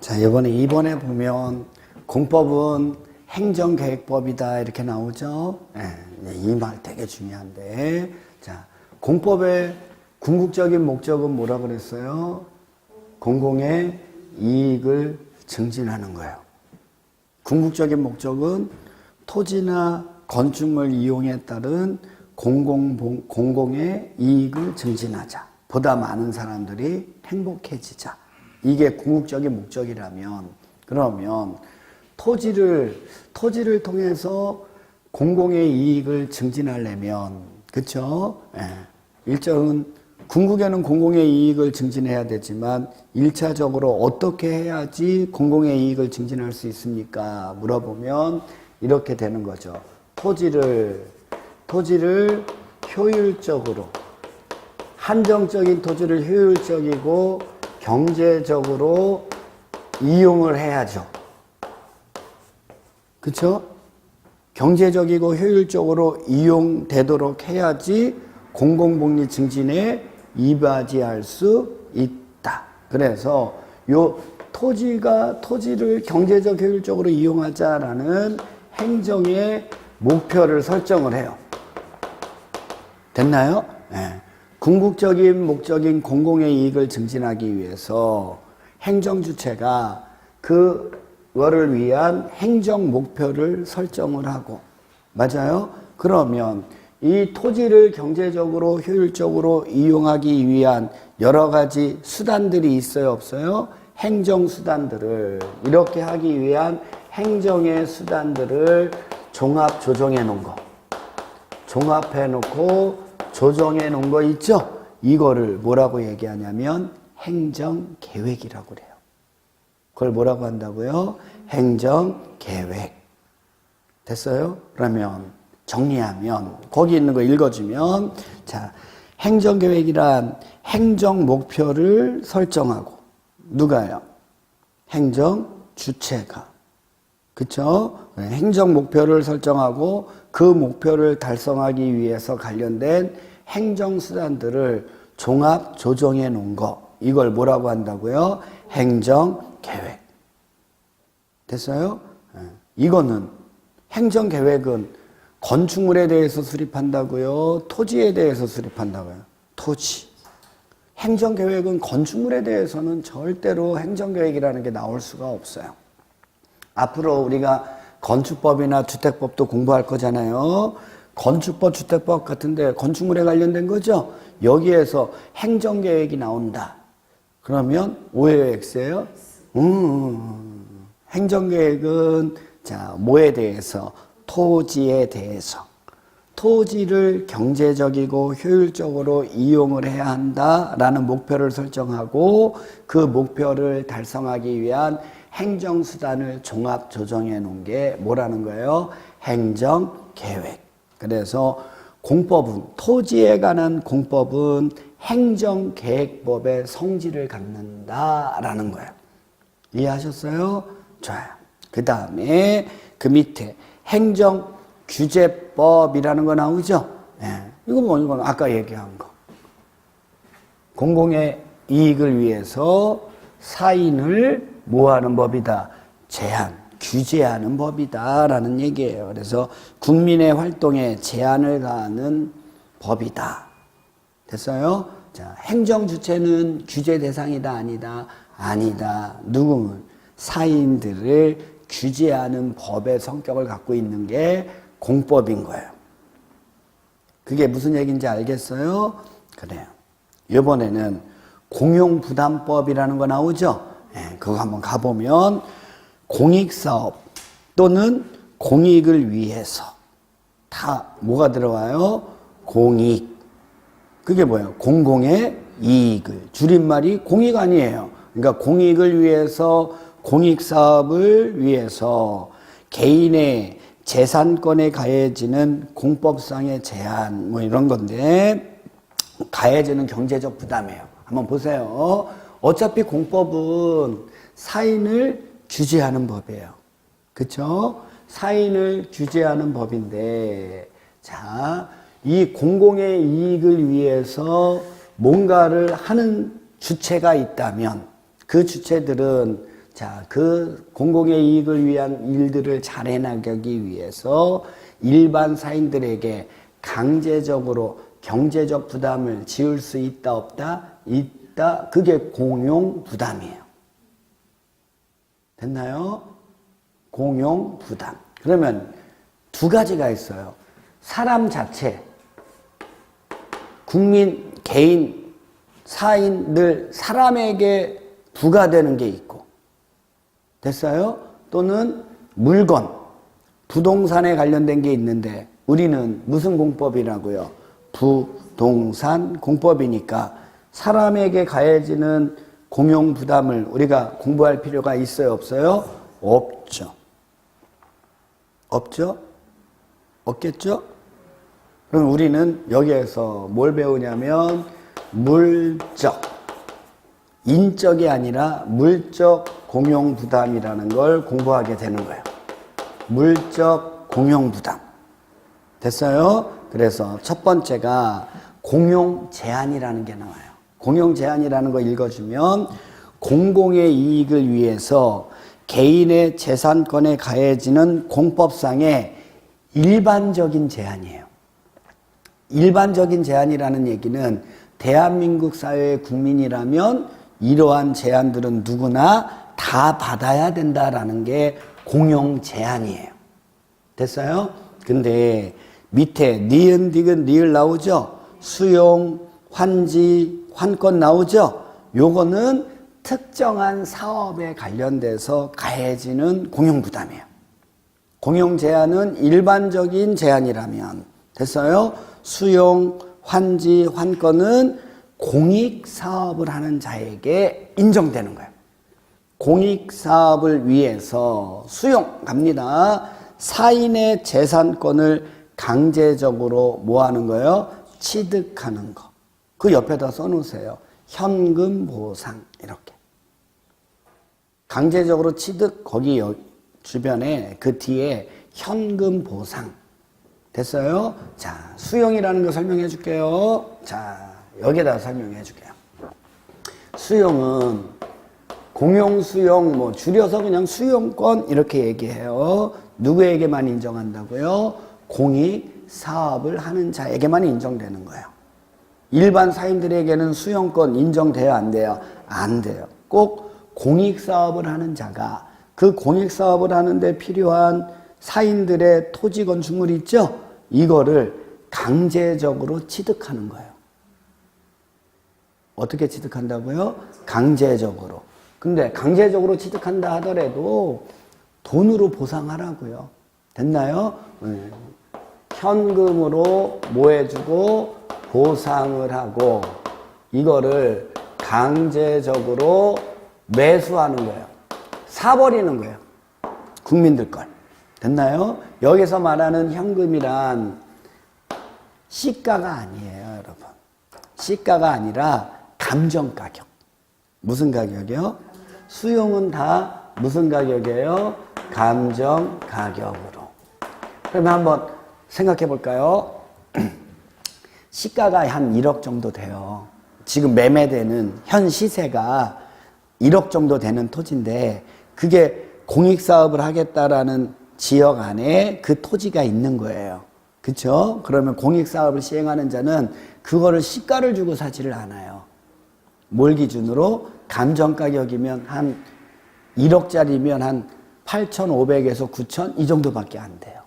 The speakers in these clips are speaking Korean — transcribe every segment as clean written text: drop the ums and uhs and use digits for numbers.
자, 이번에 보면 공법은 행정계획법이다 이렇게 나오죠. 이 말 되게 중요한데, 자, 공법의 궁극적인 목적은 뭐라 그랬어요? 공공의 이익을 증진하는 거예요. 궁극적인 목적은 토지나 건축물 이용에 따른 공공의 이익을 증진하자. 보다 많은 사람들이 행복해지자. 이게 궁극적인 목적이라면, 그러면 토지를 통해서 공공의 이익을 증진하려면, 그쵸? 일정은 궁극에는 공공의 이익을 증진해야 되지만 1차적으로 어떻게 해야지 공공의 이익을 증진할 수 있습니까? 물어보면 이렇게 되는 거죠. 토지를 효율적으로, 한정적인 토지를 효율적이고 경제적으로 이용을 해야죠. 그쵸? 경제적이고 효율적으로 이용되도록 해야지 공공복리 증진에 이바지할 수 있다. 그래서 요 토지를 경제적 효율적으로 이용하자라는 행정의 목표를 설정을 해요. 됐나요? 네. 궁극적인 목적인 공공의 이익을 증진하기 위해서 행정주체가 그거를 위한 행정 목표를 설정을 하고, 맞아요? 그러면 이 토지를 경제적으로 효율적으로 이용하기 위한 여러 가지 수단들이 있어요, 없어요? 행정 수단들을 이렇게 하기 위한 행정의 수단들을 종합 조정해 놓은 거, 종합해 놓고 조정해 놓은 거 있죠? 이거를 뭐라고 얘기하냐면 행정계획이라고 그래요. 그걸 뭐라고 한다고요? 행정계획. 됐어요? 그러면 정리하면, 거기 있는 거 읽어주면, 자, 행정계획이란 행정 목표를 설정하고, 누가요? 행정주체가. 그쵸? 행정 목표를 설정하고 그 목표를 달성하기 위해서 관련된 행정수단들을 종합 조정해 놓은 거. 이걸 뭐라고 한다고요? 행정계획. 됐어요? 이거는, 행정계획은 건축물에 대해서 수립한다고요? 토지에 대해서 수립한다고요? 토지. 행정계획은 건축물에 대해서는 절대로 행정계획이라는 게 나올 수가 없어요. 앞으로 우리가 건축법이나 주택법도 공부할 거잖아요. 건축법, 주택법 같은데 건축물에 관련된 거죠? 여기에서 행정계획이 나온다. 그러면 O예요, X예요? 행정계획은, 자, 뭐에 대해서? 토지에 대해서. 토지를 경제적이고 효율적으로 이용을 해야 한다라는 목표를 설정하고 그 목표를 달성하기 위한 행정수단을 종합 조정해 놓은 게 뭐라는 거예요? 행정계획. 그래서 공법은, 토지에 관한 공법은 행정계획법의 성질을 갖는다라는 거예요. 이해하셨어요? 좋아요. 그 다음에 그 밑에 행정규제법이라는 거 나오죠? 이거 뭐, 이건 아까 얘기한 거. 공공의 이익을 위해서 사인을 뭐하는 법이다? 규제하는 법이다 라는 얘기예요. 그래서 국민의 활동에 제한을 가하는 법이다. 됐어요? 자, 행정주체는 규제 대상이다, 아니다? 아니다. 누구는? 사인들을 규제하는 법의 성격을 갖고 있는 게 공법인 거예요. 그게 무슨 얘기인지 알겠어요? 그래요. 이번에는 공용부담법이라는 거 나오죠? 그거 한번 가보면 공익사업 또는 공익을 위해서 다 뭐가 들어와요? 공익. 그게 뭐예요? 공공의 이익을. 줄임말이 공익 아니에요. 그러니까 공익을 위해서, 공익사업을 위해서 개인의 재산권에 가해지는 공법상의 제한, 뭐 이런 건데, 가해지는 경제적 부담이에요. 한번 보세요. 어차피 공법은 사인을 규제하는 법이에요. 그쵸? 사인을 규제하는 법인데, 자, 이 공공의 이익을 위해서 뭔가를 하는 주체가 있다면 그 주체들은 자, 그 공공의 이익을 위한 일들을 잘 해나가기 위해서 일반 사인들에게 강제적으로 경제적 부담을 지을 수 있다, 없다? 있다. 그게 공용 부담이에요. 됐나요? 공용 부담. 그러면 두 가지가 있어요. 사람 자체, 국민, 개인, 사인들, 사람에게 부과되는 게 있고, 됐어요? 또는 물건, 부동산에 관련된 게 있는데 우리는 무슨 공법이라고요? 부동산 공법이니까 사람에게 가해지는 공용 부담을 우리가 공부할 필요가 있어요, 없어요? 없죠. 없죠? 없겠죠? 그럼 우리는 여기에서 뭘 배우냐면 물적, 인적이 아니라 물적 공용 부담이라는 걸 공부하게 되는 거예요. 물적 공용 부담. 됐어요? 그래서 첫 번째가 공용 제한이라는 게 나와요. 공용 제한이라는 거 읽어주면 공공의 이익을 위해서 개인의 재산권에 가해지는 공법상의 일반적인 제한이에요. 일반적인 제한이라는 얘기는 대한민국 사회의 국민이라면 이러한 제한들은 누구나 다 받아야 된다라는 게 공용 제한이에요. 됐어요? 근데 밑에 니은, 디귿, 리을 나오죠? 수용, 환지, 환권 나오죠? 요거는 특정한 사업에 관련돼서 가해지는 공용부담이에요. 공용제한은 일반적인 제한이라면 됐어요? 수용, 환지, 환권은 공익사업을 하는 자에게 인정되는 거예요. 공익사업을 위해서 수용 갑니다. 사인의 재산권을 강제적으로 뭐 하는 거예요? 취득하는 거. 그 옆에다 써놓으세요. 현금 보상 이렇게. 강제적으로 취득 거기 주변에 그 뒤에 현금 보상. 됐어요? 자, 수용이라는 거 설명해 줄게요. 자, 여기에다 설명해 줄게요. 수용은 공용수용, 뭐 줄여서 그냥 수용권 이렇게 얘기해요. 누구에게만 인정한다고요? 공익 사업을 하는 자에게만 인정되는 거예요. 일반 사인들에게는 수용권 인정돼요, 안 돼요? 안 돼요. 꼭 공익 사업을 하는 자가 그 공익 사업을 하는데 필요한 사인들의 토지 건축물 있죠? 이거를 강제적으로 취득하는 거예요. 어떻게 취득한다고요? 강제적으로. 근데 강제적으로 취득한다 하더라도 돈으로 보상하라고요. 됐나요? 현금으로 뭐 해주고 보상을 하고 이거를 강제적으로 매수하는 거예요. 사버리는 거예요. 국민들 걸. 됐나요? 여기서 말하는 현금이란 시가가 아니에요, 여러분. 시가가 아니라 감정 가격. 무슨 가격이요? 수용은 다 무슨 가격이에요? 감정 가격으로. 그러면 한번 생각해 볼까요? 시가가 한 1억 정도 돼요. 지금 매매되는 현 시세가 1억 정도 되는 토지인데 그게 공익사업을 하겠다라는 지역 안에 그 토지가 있는 거예요. 그렇죠? 그러면 공익사업을 시행하는 자는 그거를 시가를 주고 사지를 않아요. 뭘 기준으로? 감정가격이면 한 1억짜리면 한 8,500에서 9,000 이 정도밖에 안 돼요.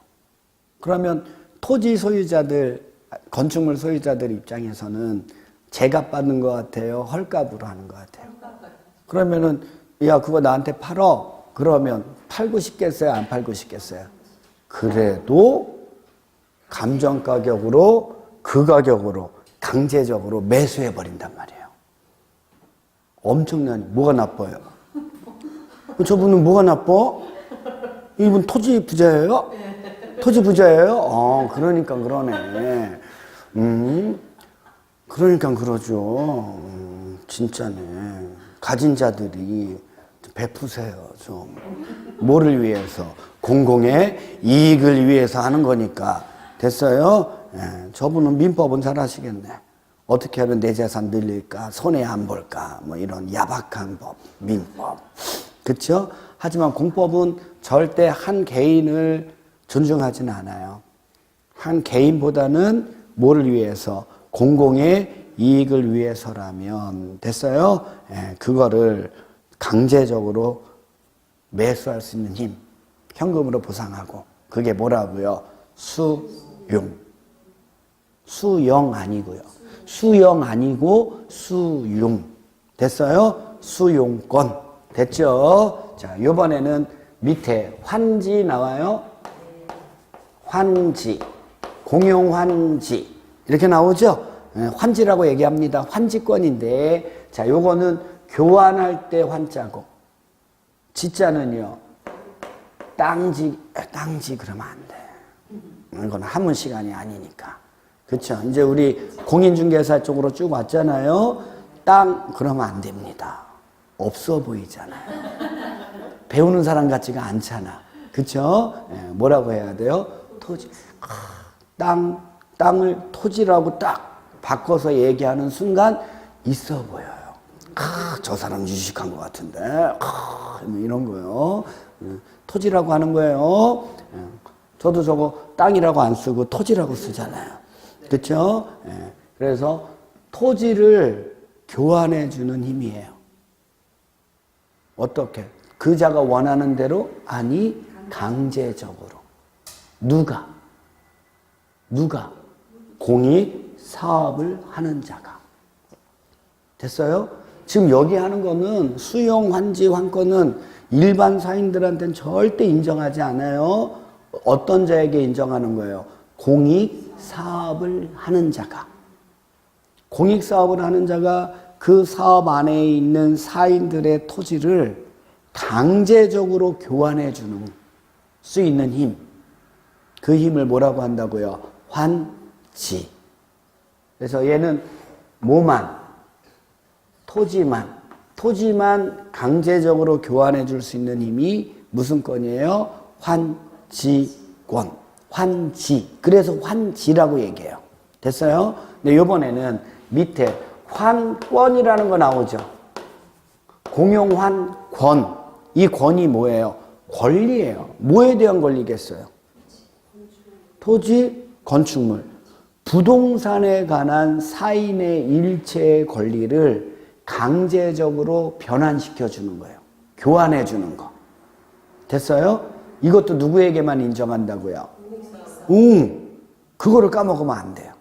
그러면 토지 소유자들, 건축물 소유자들 입장에서는 제값 받는 것 같아요? 헐값으로 하는 것 같아요? 그러면은 야 그거 나한테 팔어. 그러면 팔고 싶겠어요? 안 팔고 싶겠어요? 그래도 감정가격으로 그 가격으로 강제적으로 매수해버린단 말이에요. 엄청난, 뭐가 나빠요? 저분은 뭐가 나빠? 이분 토지 부자예요? 토지 부자예요? 그러니까 그러네. 그러니까 그러죠. 진짜네. 가진 자들이 베푸세요, 좀. 뭐를 위해서? 공공의 이익을 위해서 하는 거니까. 됐어요? 저분은 민법은 잘 하시겠네. 어떻게 하면 내 재산 늘릴까? 손해 안 볼까? 뭐 이런 야박한 법, 민법. 그렇죠? 하지만 공법은 절대 한 개인을 존중하지는 않아요. 한 개인보다는 뭐를 위해서? 공공의 이익을 위해서라면 됐어요? 그거를 강제적으로 매수할 수 있는 힘, 현금으로 보상하고 그게 뭐라고요? 수용. 수영 아니고요. 수영 아니고 수용. 됐어요? 수용권. 됐죠? 자, 요번에는 밑에 환지 나와요. 환지. 공용환지. 이렇게 나오죠? 환지라고 얘기합니다. 환지권인데, 자, 요거는 교환할 때 환자고, 지자는요, 땅지 그러면 안 돼. 이건 한문 시간이 아니니까. 그쵸? 이제 우리 공인중개사 쪽으로 쭉 왔잖아요. 땅, 그러면 안 됩니다. 없어 보이잖아요. 배우는 사람 같지가 않잖아. 그쵸? 뭐라고 해야 돼요? 토지. 땅을 토지라고 딱 바꿔서 얘기하는 순간 있어 보여요. 저 사람 유식한 것 같은데. 뭐 이런 거요. 토지라고 하는 거예요. 저도 저거 땅이라고 안 쓰고 토지라고 쓰잖아요. 그렇죠? 그래서 토지를 교환해 주는 힘이에요. 어떻게? 그 자가 원하는 대로? 아니, 강제적으로. 누가? 공익 사업을 하는 자가. 됐어요? 지금 여기 하는 거는 수용, 환지, 환권은 일반 사인들한테는 절대 인정하지 않아요. 어떤 자에게 인정하는 거예요? 공익 사업을 하는 자가. 공익 사업을 하는 자가 그 사업 안에 있는 사인들의 토지를 강제적으로 교환해 주는 수 있는 힘. 그 힘을 뭐라고 한다고요? 환지. 그래서 얘는 뭐만? 토지만 강제적으로 교환해 줄 수 있는 힘이 무슨 권이에요? 환지권. 환지. 그래서 환지라고 얘기해요. 됐어요? 근데 요번에는 밑에 환권이라는 거 나오죠. 공용환권. 이 권이 뭐예요? 권리예요. 뭐에 대한 권리겠어요? 토지, 건축물. 부동산에 관한 사인의 일체의 권리를 강제적으로 변환시켜 주는 거예요. 교환해 주는 거. 됐어요? 이것도 누구에게만 인정한다고요? 그거를 까먹으면 안 돼요.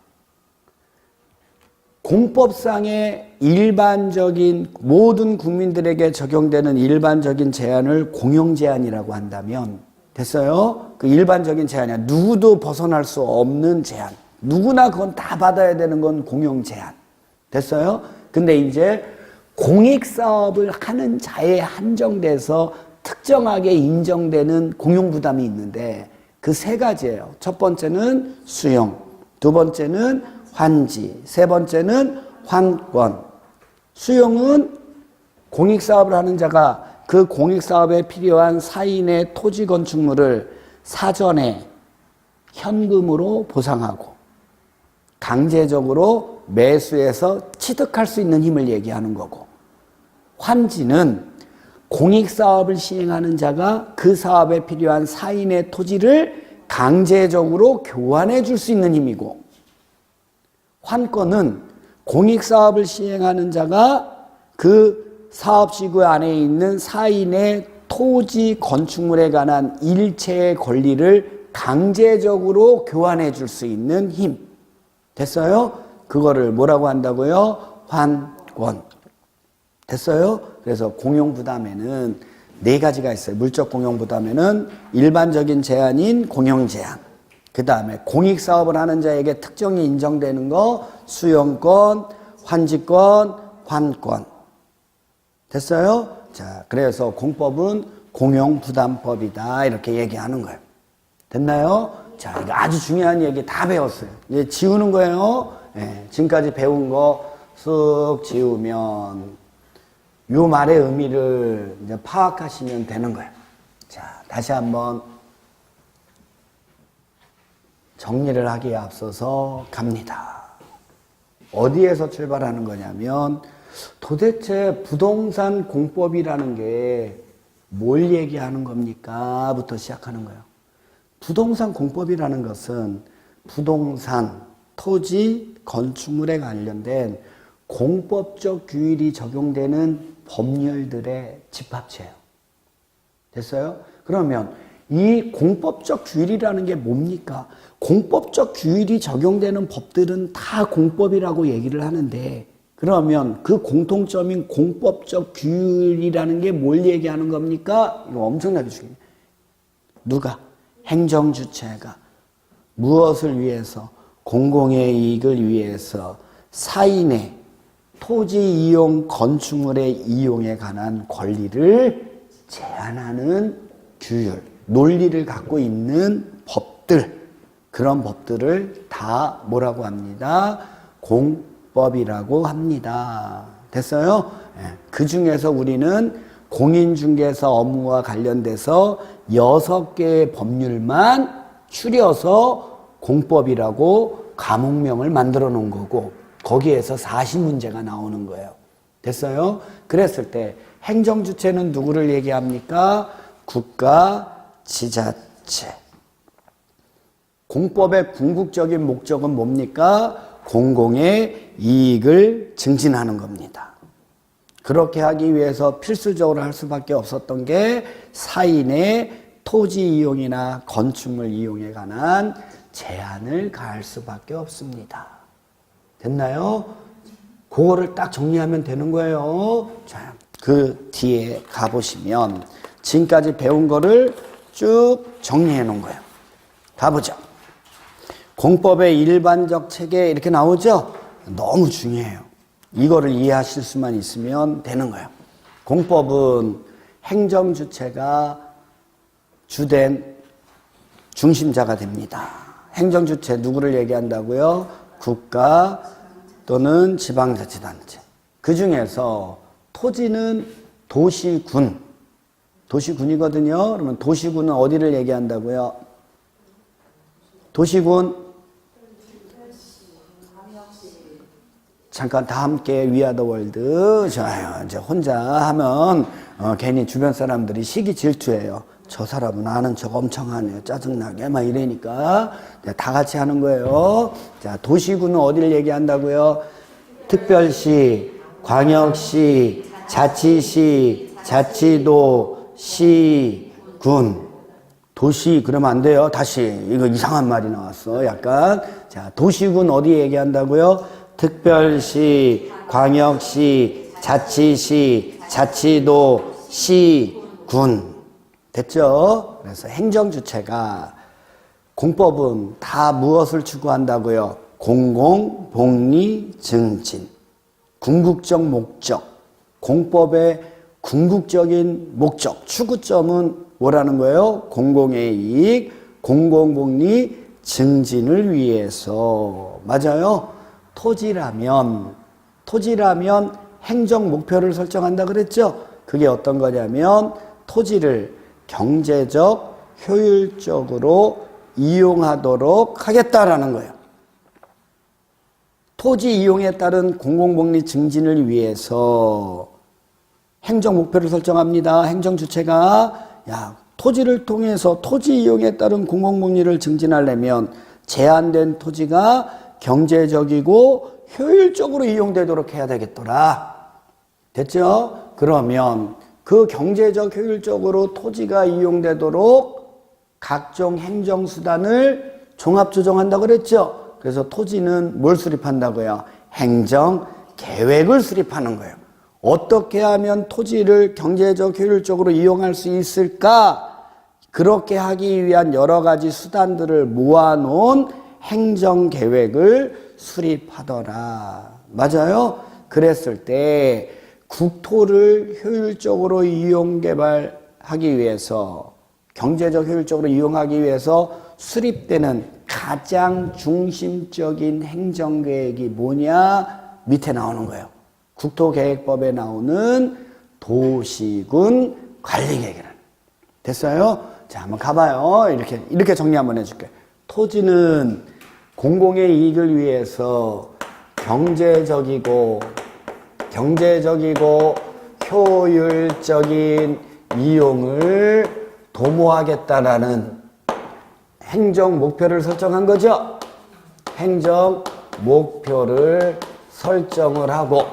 공법상의 일반적인 모든 국민들에게 적용되는 일반적인 제한을 공용제한이라고 한다면 됐어요? 그 일반적인 제한이야. 누구도 벗어날 수 없는 제한. 누구나 그건 다 받아야 되는 건 공용제한. 됐어요? 근데 이제 공익사업을 하는 자에 한정돼서 특정하게 인정되는 공용부담이 있는데 그 세 가지예요. 첫 번째는 수용, 두 번째는 환지, 세 번째는 환권. 수용은 공익사업을 하는 자가 그 공익사업에 필요한 사인의 토지 건축물을 사전에 현금으로 보상하고 강제적으로 매수해서 취득할 수 있는 힘을 얘기하는 거고, 환지는 공익사업을 시행하는 자가 그 사업에 필요한 사인의 토지를 강제적으로 교환해 줄 수 있는 힘이고, 환권은 공익사업을 시행하는 자가 그 사업지구 안에 있는 사인의 토지 건축물에 관한 일체의 권리를 강제적으로 교환해 줄 수 있는 힘. 됐어요? 그거를 뭐라고 한다고요? 환권. 됐어요? 그래서 공용부담에는 네 가지가 있어요. 물적 공용부담에는 일반적인 제한인 공용제한, 그 다음에 공익사업을 하는 자에게 특정이 인정되는 거 수용권, 환지권, 환권. 됐어요? 자, 그래서 공법은 공용부담법이다 이렇게 얘기하는 거예요. 됐나요? 자, 이거 아주 중요한 얘기 다 배웠어요. 이제 지우는 거예요. 지금까지 배운 거 쓱 지우면 요 말의 의미를 이제 파악하시면 되는 거예요. 자, 다시 한번 정리를 하기에 앞서서 갑니다. 어디에서 출발하는 거냐면 도대체 부동산 공법이라는 게 뭘 얘기하는 겁니까? 부터 시작하는 거예요. 부동산 공법이라는 것은 부동산, 토지, 건축물에 관련된 공법적 규율이 적용되는 법률들의 집합체예요. 됐어요? 그러면 이 공법적 규율이라는 게 뭡니까? 공법적 규율이 적용되는 법들은 다 공법이라고 얘기를 하는데, 그러면 그 공통점인 공법적 규율이라는 게 뭘 얘기하는 겁니까? 이거 엄청나게 중요해요. 누가? 행정주체가 무엇을 위해서? 공공의 이익을 위해서 사인의 토지 이용, 건축물의 이용에 관한 권리를 제한하는 규율, 논리를 갖고 있는 법들, 그런 법들을 다 뭐라고 합니다? 공법이라고 합니다. 됐어요? 그 중에서 우리는 공인중개사 업무와 관련돼서 6개의 법률만 추려서 공법이라고 과목명을 만들어 놓은 거고, 거기에서 사시문제가 나오는 거예요. 됐어요? 그랬을 때 행정주체는 누구를 얘기합니까? 국가, 지자체. 공법의 궁극적인 목적은 뭡니까? 공공의 이익을 증진하는 겁니다. 그렇게 하기 위해서 필수적으로 할 수밖에 없었던 게 사인의 토지 이용이나 건축물 이용에 관한 제한을 가할 수밖에 없습니다. 됐나요? 그거를 딱 정리하면 되는 거예요. 자, 그 뒤에 가보시면 지금까지 배운 거를 쭉 정리해 놓은 거예요. 가보죠. 공법의 일반적 체계 이렇게 나오죠? 너무 중요해요. 이거를 이해하실 수만 있으면 되는 거예요. 공법은 행정주체가 주된 중심자가 됩니다. 행정주체 누구를 얘기한다고요? 국가 또는 지방자치단체. 그 중에서 토지는 도시군. 도시군이거든요. 그러면 도시군은 어디를 얘기한다고요? 도시군. 잠깐 다 함께 위아더 월드. 좋아요. 이제 혼자 하면 괜히 주변 사람들이 시기 질투해요. 저 사람은 아는 척 엄청 하네요. 짜증나게 막 이러니까 다 같이 하는 거예요. 자, 도시군은 어디를 얘기한다고요? 특별시, 광역시, 자치시, 자치도, 시, 군. 도시 그러면 안 돼요. 다시 이거 이상한 말이 나왔어. 약간. 자, 도시군 어디 얘기한다고요? 특별시, 광역시, 자치시, 자치도, 시, 군. 됐죠? 그래서 행정주체가 공법은 다 무엇을 추구한다고요? 공공, 복리, 증진. 궁극적 목적. 공법의 궁극적인 목적, 추구점은 뭐라는 거예요? 공공의 이익, 공공복리, 증진을 위해서. 맞아요? 토지라면 행정 목표를 설정한다 그랬죠? 그게 어떤 거냐면 토지를 경제적, 효율적으로 이용하도록 하겠다라는 거예요. 토지 이용에 따른 공공복리 증진을 위해서 행정 목표를 설정합니다. 행정주체가 토지를 통해서 토지 이용에 따른 공공복리를 증진하려면 제한된 토지가 경제적이고 효율적으로 이용되도록 해야 되겠더라. 됐죠? 그러면 그 경제적 효율적으로 토지가 이용되도록 각종 행정수단을 종합조정한다고 그랬죠? 그래서 토지는 뭘 수립한다고요? 행정계획을 수립하는 거예요. 어떻게 하면 토지를 경제적 효율적으로 이용할 수 있을까? 그렇게 하기 위한 여러 가지 수단들을 모아놓은 행정계획을 수립하더라. 맞아요? 그랬을 때 국토를 효율적으로 이용 개발하기 위해서, 경제적 효율적으로 이용하기 위해서 수립되는 가장 중심적인 행정계획이 뭐냐? 밑에 나오는 거예요. 국토계획법에 나오는 도시군 관리계획이라는. 됐어요? 자, 한번 가봐요. 이렇게 정리 한번 해줄게요. 토지는 공공의 이익을 위해서 경제적이고 효율적인 이용을 도모하겠다라는 행정 목표를 설정한 거죠. 행정 목표를 설정을 하고,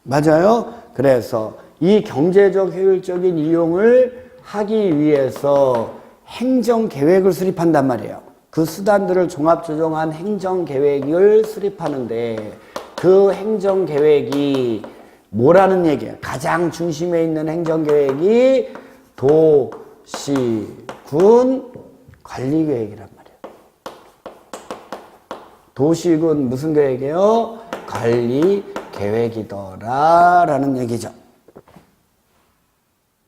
맞아요? 그래서 이 경제적 효율적인 이용을 하기 위해서 행정 계획을 수립한단 말이에요. 그 수단들을 종합 조정한 행정 계획을 수립하는데, 그 행정 계획이 뭐라는 얘기예요? 가장 중심에 있는 행정 계획이 도시군 관리 계획이란 말이에요. 도시군 무슨 계획이에요? 관리 계획이더라라는 얘기죠.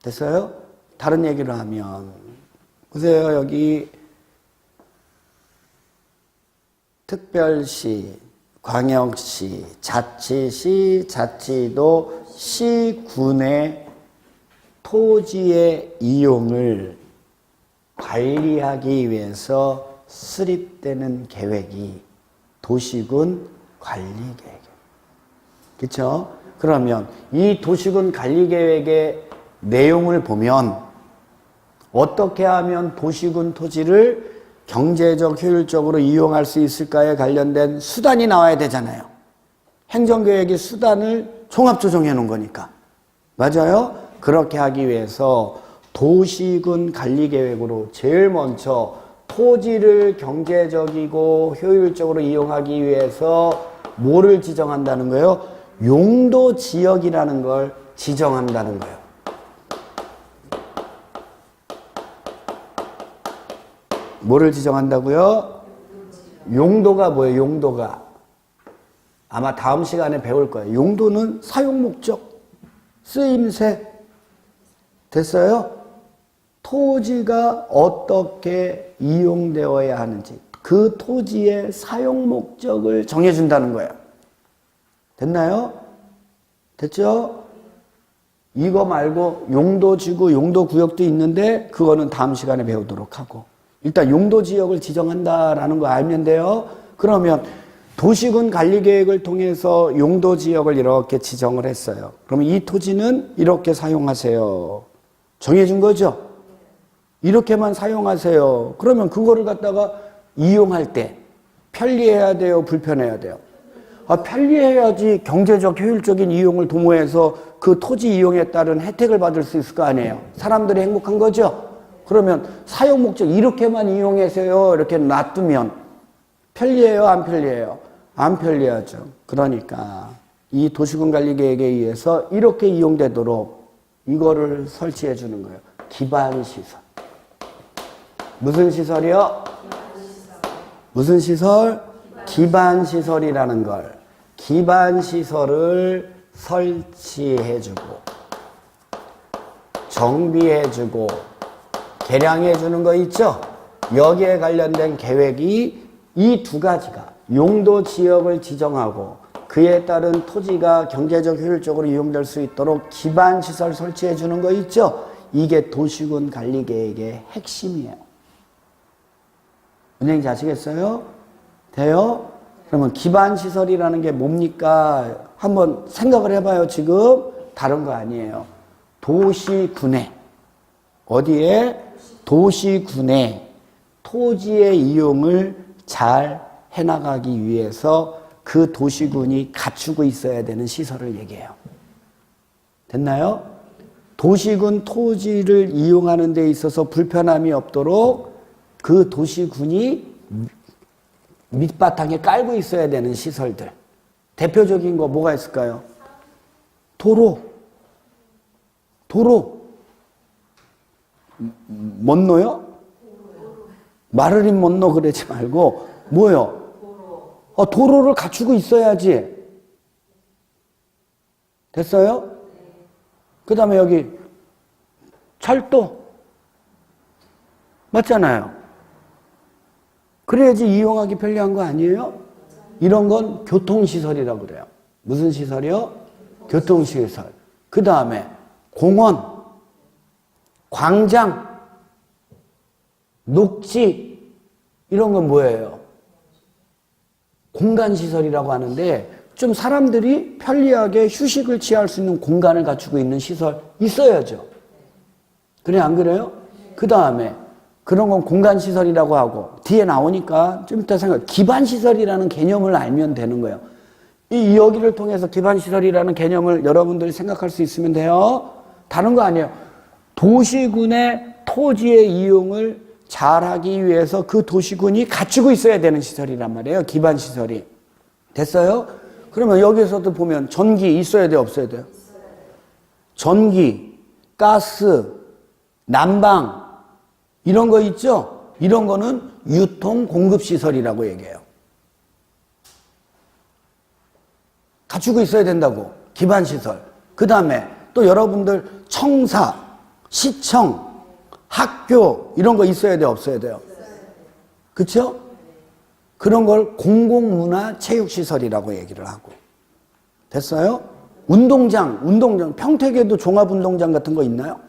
됐어요? 다른 얘기를 하면 보세요. 여기 특별시, 광역시, 자치시, 자치도, 시군의 토지의 이용을 관리하기 위해서 수립되는 계획이 도시군 관리 계획이에요. 그렇죠? 그러면 이 도시군 관리 계획의 내용을 보면 어떻게 하면 도시군 토지를 경제적 효율적으로 이용할 수 있을까에 관련된 수단이 나와야 되잖아요. 행정계획이 수단을 종합 조정해 놓은 거니까. 맞아요? 그렇게 하기 위해서 도시군 관리계획으로 제일 먼저 토지를 경제적이고 효율적으로 이용하기 위해서 뭐를 지정한다는 거예요? 용도 지역이라는 걸 지정한다는 거예요. 뭐를 지정한다고요? 용도가 뭐예요? 용도가. 아마 다음 시간에 배울 거예요. 용도는 사용 목적, 쓰임새. 됐어요? 토지가 어떻게 이용되어야 하는지 그 토지의 사용 목적을 정해준다는 거예요. 됐나요? 됐죠? 이거 말고 용도지구, 용도구역도 있는데 그거는 다음 시간에 배우도록 하고, 일단 용도지역을 지정한다라는 거 알면 돼요. 그러면 도시군 관리계획을 통해서 용도지역을 이렇게 지정을 했어요. 그러면 이 토지는 이렇게 사용하세요. 정해준 거죠? 이렇게만 사용하세요. 그러면 그거를 갖다가 이용할 때 편리해야 돼요? 불편해야 돼요? 편리해야지 경제적 효율적인 이용을 도모해서 그 토지 이용에 따른 혜택을 받을 수 있을 거 아니에요. 사람들이 행복한 거죠? 그러면 사용 목적 이렇게만 이용하세요. 이렇게 놔두면 편리해요? 안 편리해요? 안 편리하죠. 그러니까 이 도시군 관리 계획에 의해서 이렇게 이용되도록 이거를 설치해 주는 거예요. 기반 시설. 무슨 시설이요? 무슨 시설? 기반 시설이라는 걸. 기반 시설을 설치해 주고 정비해 주고 개량해 주는 거 있죠? 여기에 관련된 계획이 이 두 가지가 용도 지역을 지정하고 그에 따른 토지가 경제적 효율적으로 이용될 수 있도록 기반 시설 설치해 주는 거 있죠? 이게 도시군 관리 계획의 핵심이에요. 은행지 아시겠어요? 돼요? 그러면 기반 시설이라는 게 뭡니까? 한번 생각을 해봐요. 지금 다른 거 아니에요. 도시군에 어디에? 도시군에 토지의 이용을 잘 해나가기 위해서 그 도시군이 갖추고 있어야 되는 시설을 얘기해요. 됐나요? 도시군 토지를 이용하는 데 있어서 불편함이 없도록 그 도시군이 밑바탕에 깔고 있어야 되는 시설들. 대표적인 거 뭐가 있을까요? 도로. 뭔노요? 마르린 뭔노 그러지 말고 뭐요? 도로를 갖추고 있어야지. 됐어요? 그 다음에 여기 철도. 맞잖아요. 그래야지 이용하기 편리한 거 아니에요? 이런 건 교통시설이라고 그래요. 무슨 시설이요? 교통시설. 그 다음에 공원, 광장, 녹지, 이런 건 뭐예요? 공간시설이라고 하는데 좀 사람들이 편리하게 휴식을 취할 수 있는 공간을 갖추고 있는 시설 있어야죠. 그래, 안 그래요? 그 다음에 그런 건 공간시설이라고 하고, 뒤에 나오니까 좀 이따 기반시설이라는 개념을 알면 되는 거예요. 이 여기를 통해서 기반시설이라는 개념을 여러분들이 생각할 수 있으면 돼요. 다른 거 아니에요. 도시군의 토지의 이용을 잘하기 위해서 그 도시군이 갖추고 있어야 되는 시설이란 말이에요. 기반시설이. 됐어요? 그러면 여기서도 보면 전기 있어야 돼요? 없어야 돼요? 전기, 가스, 난방 이런 거 있죠? 이런 거는 유통 공급시설이라고 얘기해요. 갖추고 있어야 된다고. 기반시설. 그 다음에 또 여러분들 청사, 시청, 학교 이런 거 있어야 돼요? 없어야 돼요? 그렇죠? 그런 걸 공공문화체육시설이라고 얘기를 하고. 됐어요? 운동장, 평택에도 종합운동장 같은 거 있나요?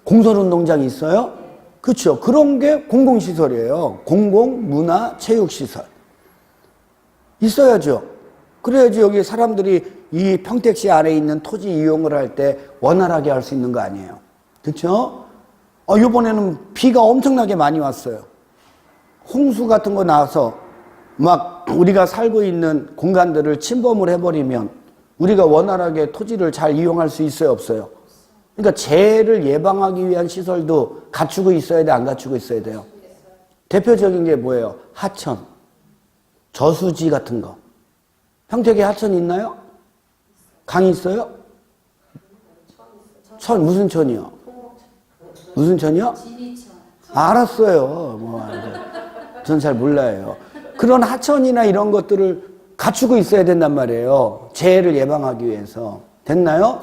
공설운동장이 있어요? 그렇죠. 그런 게 공공시설이에요. 공공문화체육시설. 있어야죠. 그래야지 여기 사람들이 이 평택시 안에 있는 토지 이용을 할 때 원활하게 할 수 있는 거 아니에요. 그렇죠? 이번에는 비가 엄청나게 많이 왔어요. 홍수 같은 거 나와서 막 우리가 살고 있는 공간들을 침범을 해버리면 우리가 원활하게 토지를 잘 이용할 수 있어요, 없어요? 그러니까 재해를 예방하기 위한 시설도 갖추고 있어야 돼, 안 갖추고 있어야 돼요? 대표적인 게 뭐예요? 하천, 저수지 같은 거. 평택에 하천 있나요? 강이 있어요? 무슨 천이요? 무슨 천이요? 알았어요. 전 잘 몰라요. 그런 하천이나 이런 것들을 갖추고 있어야 된단 말이에요. 재해를 예방하기 위해서. 됐나요?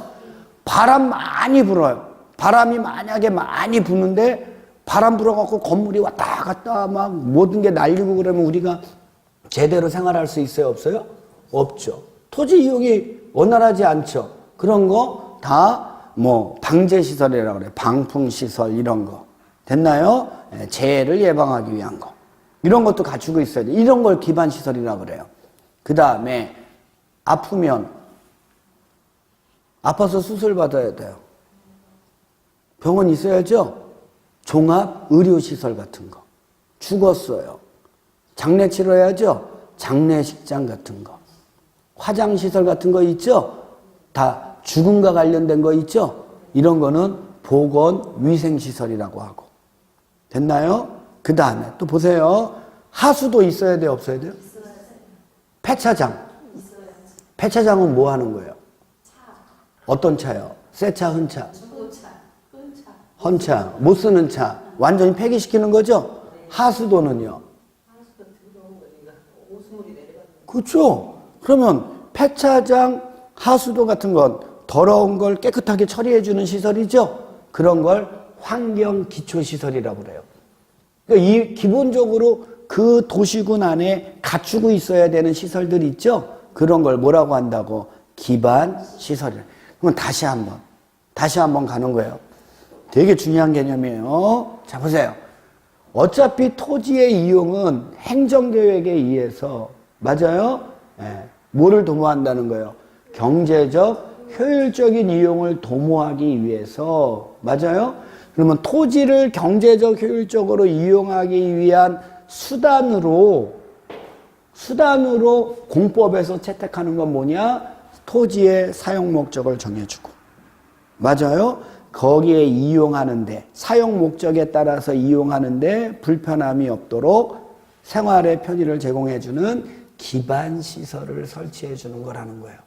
바람 많이 불어요. 바람이 만약에 많이 부는데 바람 불어갖고 건물이 왔다 갔다 막 모든 게 날리고 그러면 우리가 제대로 생활할 수 있어요? 없어요? 없죠. 토지 이용이 원활하지 않죠. 그런 거 다 방제시설이라고 그래요. 방풍시설 이런 거. 됐나요? 재해를 예방하기 위한 거. 이런 것도 갖추고 있어야 돼요. 이런 걸 기반시설이라고 그래요. 그 다음에 아프면 아파서 수술 받아야 돼요. 병원 있어야죠. 종합의료시설 같은 거. 죽었어요. 장례 치러야죠. 장례식장 같은 거. 화장시설 같은 거 있죠. 다 죽음과 관련된 거 있죠. 이런 거는 보건위생시설이라고 하고. 됐나요? 그 다음에 또 보세요. 하수도 있어야 돼요? 없어야 돼요? 폐차장. 폐차장은 뭐 하는 거예요? 어떤 차요? 새 차, 흔 차? 헌차. 못 쓰는 차. 완전히 폐기시키는 거죠? 하수도는요? 그렇죠. 그러면 폐차장, 하수도 같은 건 더러운 걸 깨끗하게 처리해주는 시설이죠? 그런 걸 환경기초시설이라고 그래요. 그러니까 이 기본적으로 그 도시군 안에 갖추고 있어야 되는 시설들 있죠? 그런 걸 뭐라고 한다고? 기반시설이라고. 그럼 다시 한번 가는 거예요. 되게 중요한 개념이에요. 자, 보세요. 어차피 토지의 이용은 행정계획에 의해서, 맞아요? 네. 뭐를 도모한다는 거예요? 경제적, 효율적인 이용을 도모하기 위해서, 맞아요? 그러면 토지를 경제적, 효율적으로 이용하기 위한 수단으로 공법에서 채택하는 건 뭐냐? 토지의 사용 목적을 정해주고. 맞아요? 거기에 이용하는데, 사용 목적에 따라서 이용하는데 불편함이 없도록 생활의 편의를 제공해주는 기반시설을 설치해주는 거라는 거예요.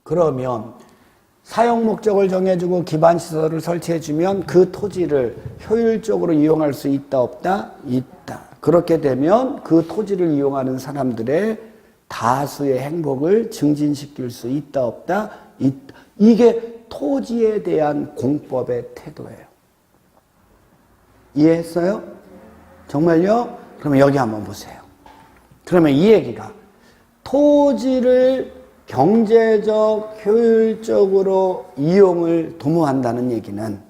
그러면 사용 목적을 정해주고 기반시설을 설치해주면 그 토지를 효율적으로 이용할 수 있다, 없다? 있다. 그렇게 되면 그 토지를 이용하는 사람들의 다수의 행복을 증진시킬 수 있다, 없다? 있다. 이게 토지에 대한 공법의 태도예요. 이해했어요? 정말요? 그러면 여기 한번 보세요. 그러면 이 얘기가 토지를 경제적, 효율적으로 이용을 도모한다는 얘기는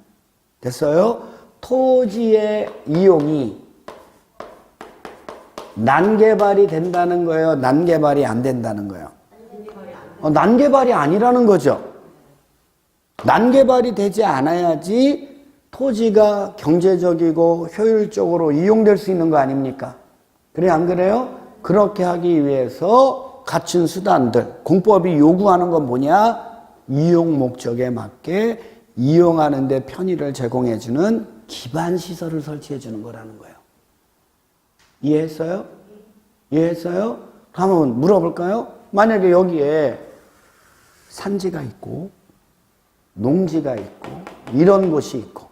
됐어요? 토지의 이용이 난개발이 된다는 거예요? 난개발이 안 된다는 거예요? 난개발이 아니라는 거죠. 난개발이 되지 않아야지 토지가 경제적이고 효율적으로 이용될 수 있는 거 아닙니까? 그래, 안 그래요? 그렇게 하기 위해서 갖춘 수단들, 공법이 요구하는 건 뭐냐? 이용 목적에 맞게 이용하는 데 편의를 제공해주는 기반시설을 설치해주는 거라는 거예요. 이해했어요? 이해했어요? 한번 물어볼까요? 만약에 여기에 산지가 있고 농지가 있고 이런 곳이 있고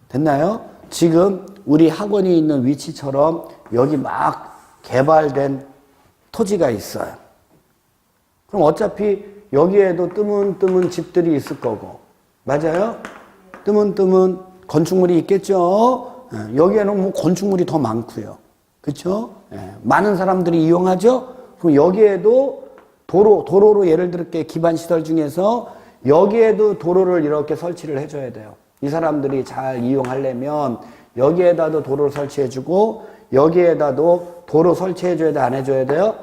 됐나요? 지금 우리 학원이 있는 위치처럼 여기 막 개발된 토지가 있어요. 그럼 어차피 여기에도 뜨문뜨문 집들이 있을 거고 맞아요? 뜨문뜨문 건축물이 있겠죠? 여기에는 뭐 건축물이 더 많고요. 그렇죠? 많은 사람들이 이용하죠? 그럼 여기에도 도로로 예를 들게 기반시설 중에서 여기에도 도로를 이렇게 설치를 해줘야 돼요. 이 사람들이 잘 이용하려면 여기에다도 도로를 설치해주고 여기에다도 도로 설치해줘야 돼, 안 해줘야 돼요?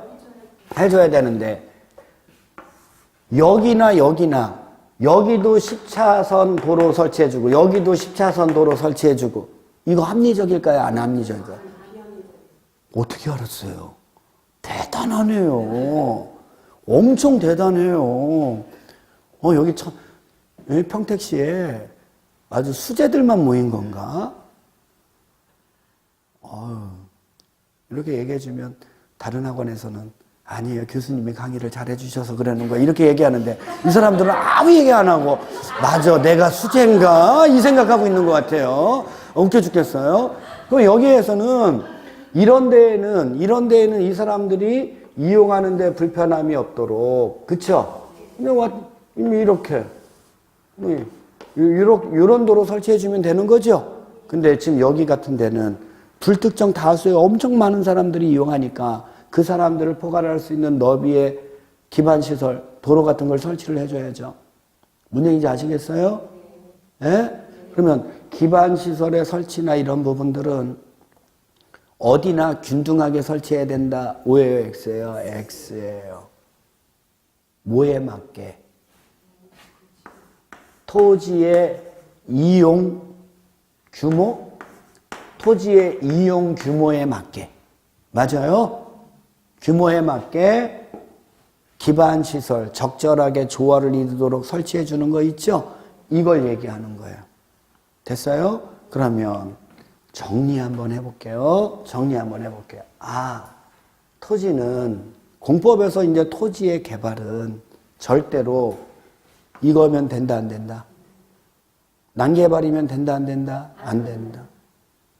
해줘야 되는데 여기나 여기도 10차선 도로 설치해주고 여기도 10차선 도로 설치해주고 이거 합리적일까요? 안 합리적일까요? 어떻게 알았어요? 대단하네요. 엄청 대단해요. 여기 평택시에 아주 수재들만 모인 건가? 이렇게 얘기해주면 다른 학원에서는 아니에요. 교수님이 강의를 잘 해주셔서 그러는 거야. 이렇게 얘기하는데 이 사람들은 아무 얘기 안 하고 맞아, 내가 수재인가? 이 생각하고 있는 것 같아요. 웃겨 죽겠어요. 그럼 여기에서는 이런 데에는 이 사람들이 이용하는데 불편함이 없도록 그쵸? 이렇게 이런 도로 설치해주면 되는 거죠. 근데 지금 여기 같은 데는 불특정 다수의 엄청 많은 사람들이 이용하니까 그 사람들을 포괄할 수 있는 너비의 기반시설, 도로 같은 걸 설치를 해줘야죠. 무슨 얘기인지 아시겠어요? 예? 그러면 기반시설의 설치나 이런 부분들은 어디나 균등하게 설치해야 된다. O예요, X예요? X예요. 뭐에 맞게? 토지의 이용 규모? 토지의 이용 규모에 맞게. 맞아요? 규모에 맞게 기반시설 적절하게 조화를 이루도록 설치해 주는 거 있죠? 이걸 얘기하는 거예요. 됐어요? 그러면 정리 한번 해볼게요. 토지는 공법에서 이제 토지의 개발은 절대로 이거면 된다, 안 된다? 난개발이면 된다, 안 된다? 안 된다.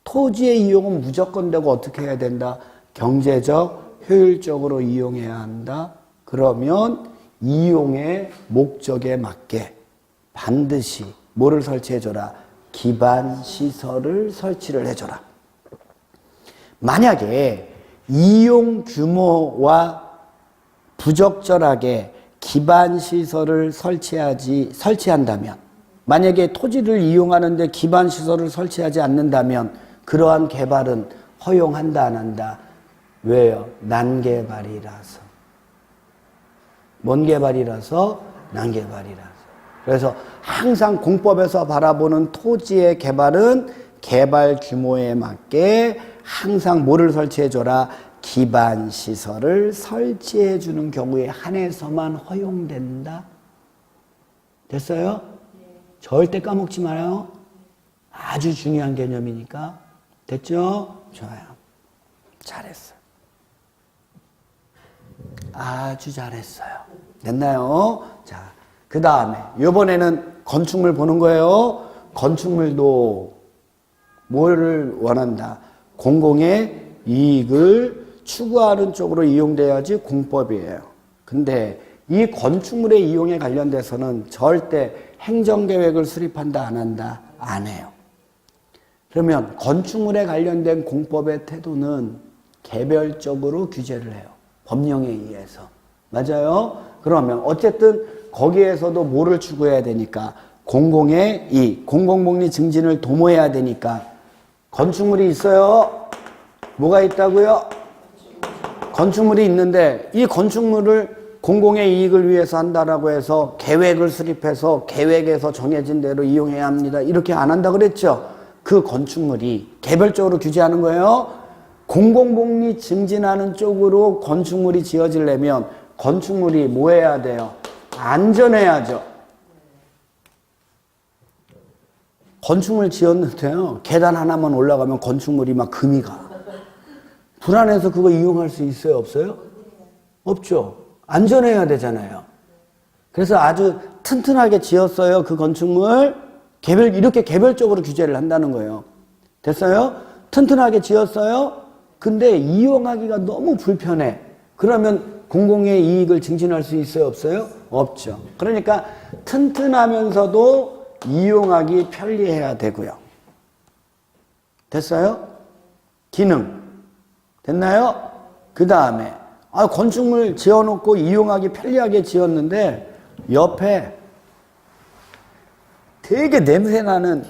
토지의 이용은 무조건 되고 어떻게 해야 된다? 경제적, 효율적으로 이용해야 한다. 그러면 이용의 목적에 맞게 반드시 뭐를 설치해줘라? 기반시설을 설치를 해줘라. 만약에 이용 규모와 부적절하게 기반시설을 설치한다면 만약에 토지를 이용하는데 기반시설을 설치하지 않는다면 그러한 개발은 허용한다, 안 한다? 왜요? 난개발이라서. 뭔 개발이라서? 난개발이라서. 그래서 항상 공법에서 바라보는 토지의 개발은 개발 규모에 맞게 항상 뭐를 설치해줘라? 기반시설을 설치해주는 경우에 한해서만 허용된다. 됐어요? 절대 까먹지 말아요. 아주 중요한 개념이니까. 됐죠? 좋아요. 잘했어요. 아주 잘했어요. 됐나요? 자, 그 다음에 이번에는 건축물 보는 거예요. 건축물도 뭐를 원한다? 공공의 이익을 추구하는 쪽으로 이용돼야지 공법이에요. 근데 이 건축물의 이용에 관련돼서는 절대 행정계획을 수립한다, 안 한다? 안 해요. 그러면 건축물에 관련된 공법의 태도는 개별적으로 규제를 해요. 법령에 의해서. 맞아요? 그러면 어쨌든 거기에서도 뭐를 추구해야 되니까 공공의 이익, 공공복리 증진을 도모해야 되니까 건축물이 있어요. 뭐가 있다고요? 건축물이 있는데 이 건축물을 공공의 이익을 위해서 한다라고 해서 계획을 수립해서 계획에서 정해진 대로 이용해야 합니다. 이렇게 안 한다 그랬죠? 그 건축물이 개별적으로 규제하는 거예요. 공공복리 증진하는 쪽으로 건축물이 지어지려면 건축물이 뭐 해야 돼요? 안전해야죠. 건축물 지었는데요. 계단 하나만 올라가면 건축물이 막 금이 가. 불안해서 그거 이용할 수 있어요? 없어요? 없죠. 안전해야 되잖아요. 그래서 아주 튼튼하게 지었어요. 그 건축물. 이렇게 개별적으로 규제를 한다는 거예요. 됐어요? 튼튼하게 지었어요. 근데 이용하기가 너무 불편해. 그러면 공공의 이익을 증진할 수 있어요? 없어요? 없죠. 그러니까 튼튼하면서도 이용하기 편리해야 되고요. 됐어요? 기능. 됐나요? 그 다음에 건축물 지어놓고 이용하기 편리하게 지었는데 옆에 되게 냄새나는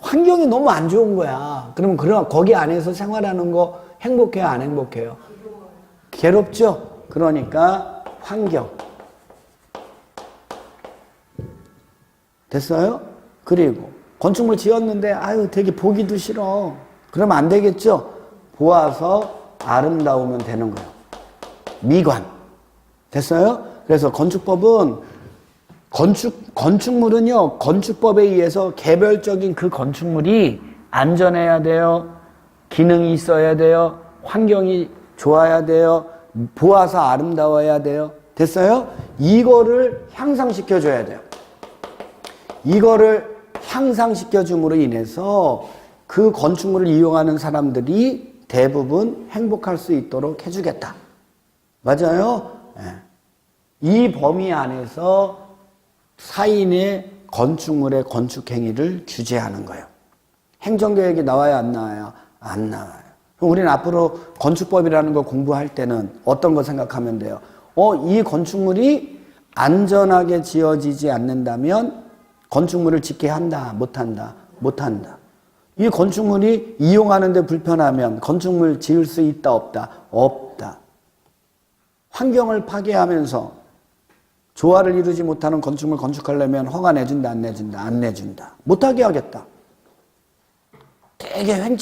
환경이 너무 안 좋은 거야. 그러면 거기 안에서 생활하는 거 행복해요? 안 행복해요? 괴롭죠? 그러니까 환경. 됐어요? 그리고 건축물 지었는데 되게 보기도 싫어. 그러면 안 되겠죠? 보아서 아름다우면 되는 거예요. 미관. 됐어요? 그래서 건축법은 건축물은요, 건축법에 의해서 개별적인 그 건축물이 안전해야 돼요. 기능이 있어야 돼요. 환경이 좋아야 돼요. 보아서 아름다워야 돼요. 됐어요? 이거를 향상시켜줘야 돼요. 이거를 향상시켜줌으로 인해서 그 건축물을 이용하는 사람들이 대부분 행복할 수 있도록 해주겠다. 맞아요? 네. 이 범위 안에서 사인의 건축물의 건축 행위를 규제하는 거예요. 행정계획이 나와요? 안 나와요? 안 나와요. 그럼 우리는 앞으로 건축법이라는 거 공부할 때는 어떤 거 생각하면 돼요? 이 건축물이 안전하게 지어지지 않는다면 건축물을 짓게 한다? 못한다? 못한다. 이 건축물이 이용하는데 불편하면 건축물 지을 수 있다? 없다? 없다. 환경을 파괴하면서 조화를 이루지 못하는 건축물 건축하려면 허가 내준다? 안 내준다? 안 내준다. 못하게 하겠다. 되게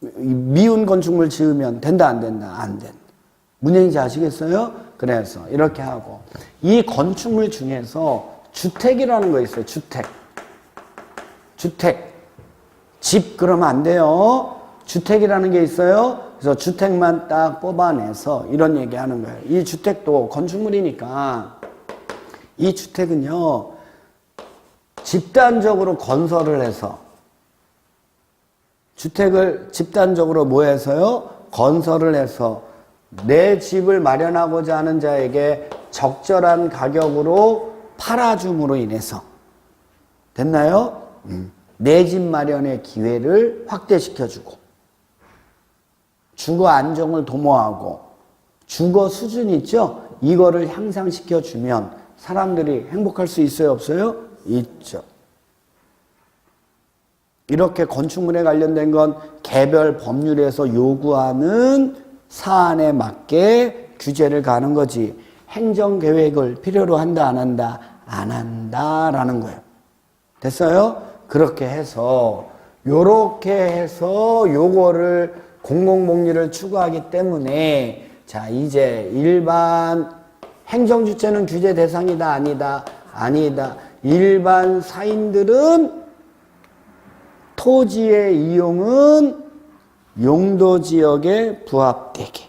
미운 건축물 지으면 된다? 안 된다? 안 된다. 무슨 얘기인지 아시겠어요? 그래서 이렇게 하고 이 건축물 중에서 주택이라는 거 있어요. 주택. 집 그러면 안 돼요. 주택이라는 게 있어요. 그래서 주택만 딱 뽑아내서 이런 얘기 하는 거예요. 이 주택도 건축물이니까 이 주택은요, 집단적으로 건설을 해서 주택을 집단적으로 뭐 해서요? 건설을 해서 내 집을 마련하고자 하는 자에게 적절한 가격으로 팔아줌으로 인해서 됐나요? 내 집 마련의 기회를 확대시켜주고 주거 안정을 도모하고 주거 수준 있죠? 이거를 향상시켜주면 사람들이 행복할 수 있어요? 없어요? 있죠. 이렇게 건축물에 관련된 건 개별 법률에서 요구하는 사안에 맞게 규제를 가는 거지 행정계획을 필요로 한다 안 한다? 안 한다라는 거예요. 됐어요? 그렇게 해서 요렇게 해서 요거를 공공복리를 추구하기 때문에 자 이제 일반 행정주체는 규제 대상이다 아니다? 아니다. 일반 사인들은 토지의 이용은 용도지역에 부합되게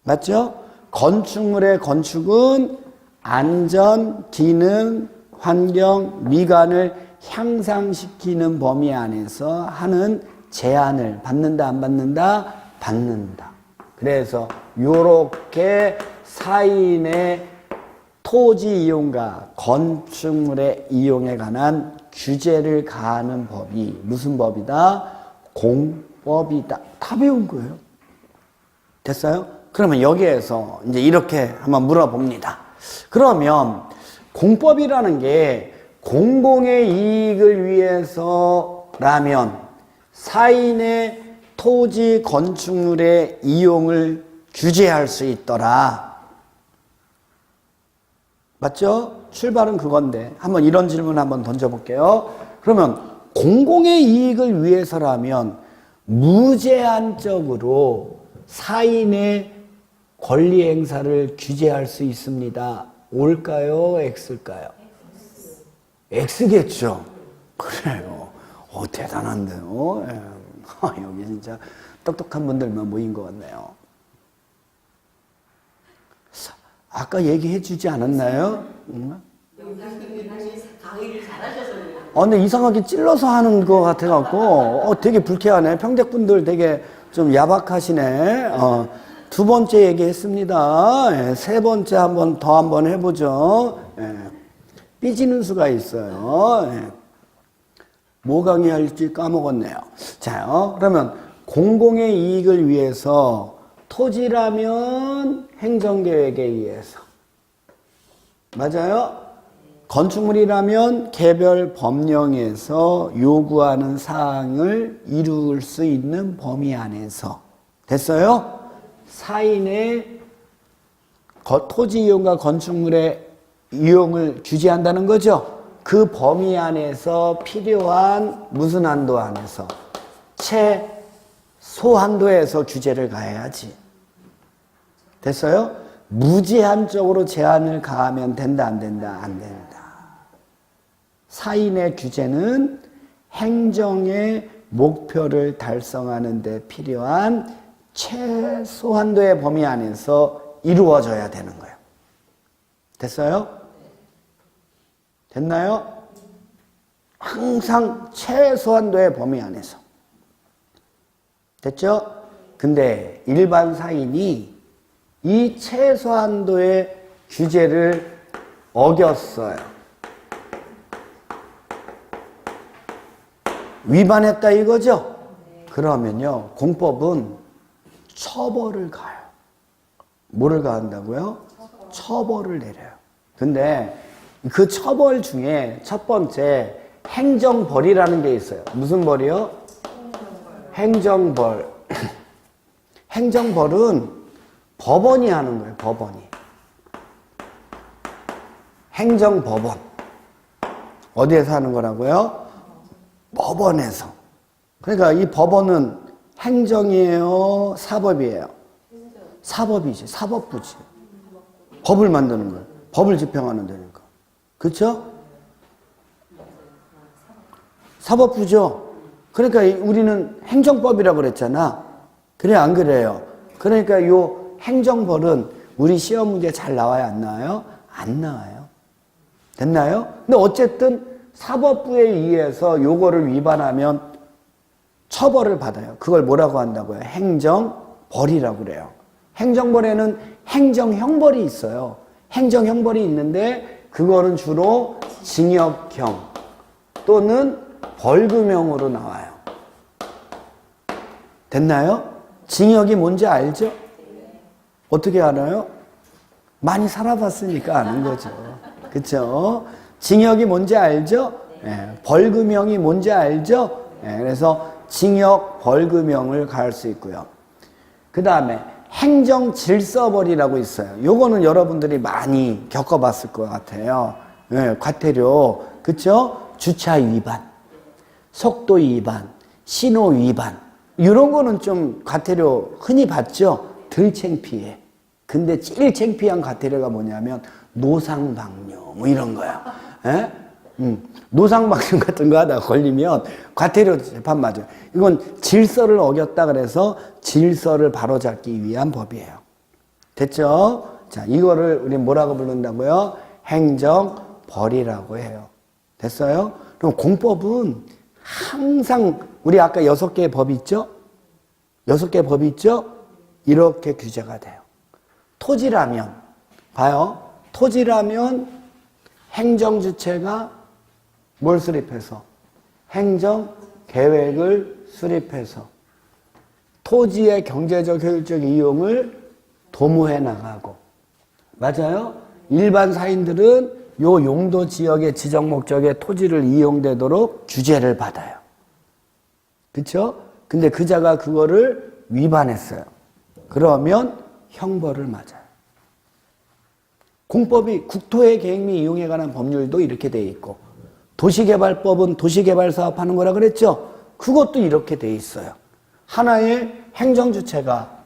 맞죠? 건축물의 건축은 안전, 기능, 환경, 미관을 향상시키는 범위 안에서 하는 제한을 받는다 안 받는다? 받는다. 그래서 요렇게 사인의 토지 이용과 건축물의 이용에 관한 규제를 가하는 법이 무슨 법이다? 공법이다. 다 배운 거예요. 됐어요? 그러면 여기에서 이제 이렇게 한번 물어봅니다. 그러면 공법이라는 게 공공의 이익을 위해서라면 사인의 토지 건축물의 이용을 규제할 수 있더라. 맞죠? 출발은 그건데 한번 이런 질문 한번 던져볼게요. 그러면 공공의 이익을 위해서라면 무제한적으로 사인의 권리 행사를 규제할 수 있습니다. O일까요? X일까요? X겠죠. 그래요. 대단한데요. 예. 여기 진짜 똑똑한 분들만 모인 것 같네요. 아까 얘기해 주지 않았나요? 응? 강의를 잘하셔서 근데 이상하게 찔러서 하는 것 같아갖고, 되게 불쾌하네. 평택분들 되게 좀 야박하시네. 두 번째 얘기했습니다. 예, 세 번째 한번 해보죠. 예. 삐지는 수가 있어요. 예. 뭐 강의할지 까먹었네요. 자요. 그러면 공공의 이익을 위해서 토지라면 행정계획에 의해서. 맞아요? 건축물이라면 개별 법령에서 요구하는 사항을 이룰 수 있는 범위 안에서. 됐어요? 사인의 토지 이용과 건축물의 이용을 규제한다는 거죠. 그 범위 안에서 필요한 무슨 한도 안에서 최소한도에서 규제를 가해야지. 됐어요? 무제한적으로 제한을 가하면 된다, 안 된다? 안 된다. 사인의 규제는 행정의 목표를 달성하는 데 필요한 최소한도의 범위 안에서 이루어져야 되는 거예요. 됐어요? 됐나요? 항상 최소한도의 범위 안에서. 됐죠? 근데 일반 사인이 이 최소한도의 규제를 어겼어요. 위반했다 이거죠? 그러면요, 공법은 처벌을 가요. 뭐를 가한다고요? 처벌을 내려요. 근데 그 처벌 중에 첫 번째 행정벌이라는 게 있어요. 무슨 벌이요? 행정벌. 행정벌은 법원이 하는 거예요. 법원이. 행정법원. 어디에서 하는 거라고요? 법원에서. 그러니까 이 법원은 행정이에요? 사법이에요? 사법이지. 사법부지. 법을 만드는 거예요. 법을 집행하는 데니까. 그렇죠? 사법부죠. 그러니까 우리는 행정법이라고 그랬잖아. 그래 안 그래요? 그러니까 요 행정벌은 우리 시험 문제 잘 나와요? 안 나와요? 안 나와요. 됐나요? 근데 어쨌든 사법부에 의해서 요거를 위반하면 처벌을 받아요. 그걸 뭐라고 한다고요? 행정벌이라고 그래요. 행정벌에는 행정형벌이 있어요. 행정형벌이 있는데 그거는 주로 징역형 또는 벌금형으로 나와요. 됐나요? 징역이 뭔지 알죠? 어떻게 알아요? 많이 살아봤으니까 아는 거죠. 그렇죠? 징역이 뭔지 알죠? 벌금형이 뭔지 알죠? 그래서 징역, 벌금형을 가할 수 있고요. 그 다음에 행정질서벌이라고 있어요. 요거는 여러분들이 많이 겪어봤을 것 같아요. 과태료, 그쵸? 주차 위반, 속도 위반, 신호 위반. 이런 거는 좀 과태료 흔히 받죠? 덜 창피해. 근데 제일 창피한 과태료가 뭐냐면 노상방뇨 뭐 이런 거야. 노상방뇨 같은 거 하다가 걸리면 과태료 재판 맞아요. 이건 질서를 어겼다 그래서 질서를 바로잡기 위한 법이에요. 됐죠? 자, 이거를 우리 뭐라고 부른다고요? 행정벌이라고 해요. 됐어요? 그럼 공법은 항상 우리 아까 6개의 법이 있죠? 6개의 법이 있죠? 이렇게 규제가 돼요. 토지라면 봐요. 토지라면 행정주체가 뭘 수립해서? 행정계획을 수립해서 토지의 경제적 효율적 이용을 도모해 나가고. 맞아요? 일반 사인들은 요 용도 지역의 지정 목적의 토지를 이용되도록 규제를 받아요. 그쵸? 근데 그자가 그거를 위반했어요. 그러면 형벌을 맞아요. 공법이 국토의 계획 및 이용에 관한 법률도 이렇게 돼 있고, 도시개발법은 도시개발 사업하는 거라 그랬죠? 그것도 이렇게 돼 있어요. 하나의 행정주체가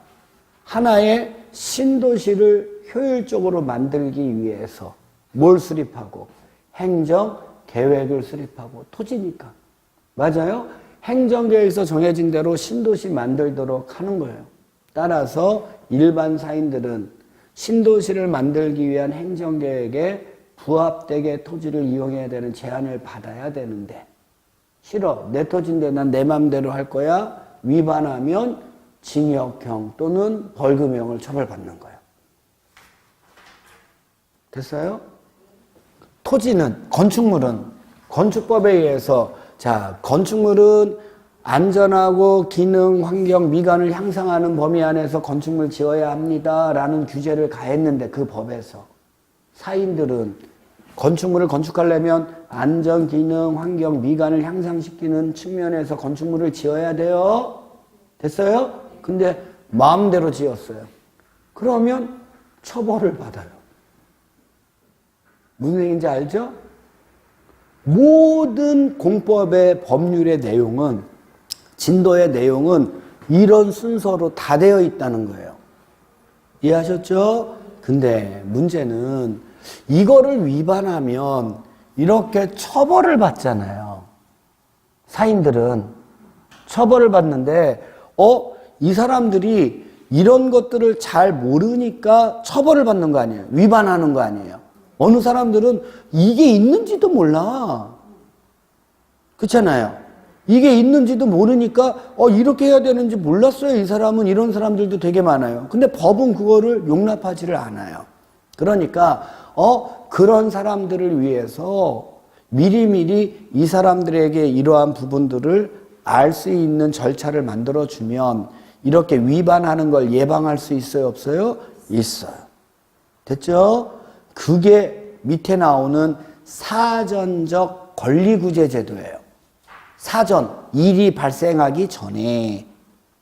하나의 신도시를 효율적으로 만들기 위해서 뭘 수립하고? 행정계획을 수립하고, 토지니까. 맞아요? 행정계획에서 정해진 대로 신도시 만들도록 하는 거예요. 따라서 일반 사인들은 신도시를 만들기 위한 행정계획에 부합되게 토지를 이용해야 되는 제한을 받아야 되는데, 싫어, 내 토지인데 난 내 맘대로 할 거야. 위반하면 징역형 또는 벌금형을 처벌받는 거예요. 됐어요? 토지는, 건축물은 건축법에 의해서, 자, 건축물은 안전하고 기능, 환경, 미관을 향상하는 범위 안에서 건축물 지어야 합니다 라는 규제를 가했는데, 그 법에서 사인들은 건축물을 건축하려면 안전, 기능, 환경, 미관을 향상시키는 측면에서 건축물을 지어야 돼요. 됐어요? 근데 마음대로 지었어요. 그러면 처벌을 받아요. 무슨 얘기인지 알죠? 모든 공법의 법률의 내용은, 진도의 내용은 이런 순서로 다 되어 있다는 거예요. 이해하셨죠? 근데 문제는 이거를 위반하면 이렇게 처벌을 받잖아요. 사인들은 처벌을 받는데, 이 사람들이 이런 것들을 잘 모르니까 처벌을 받는 거 아니에요. 위반하는 거 아니에요. 어느 사람들은 이게 있는지도 몰라. 그렇잖아요. 이게 있는지도 모르니까 이렇게 해야 되는지 몰랐어요. 이 사람은. 이런 사람들도 되게 많아요. 근데 법은 그거를 용납하지를 않아요. 그러니까 그런 사람들을 위해서 미리미리 이 사람들에게 이러한 부분들을 알 수 있는 절차를 만들어주면 이렇게 위반하는 걸 예방할 수 있어요? 없어요? 있어요. 됐죠? 그게 밑에 나오는 사전적 권리구제 제도예요. 사전, 일이 발생하기 전에.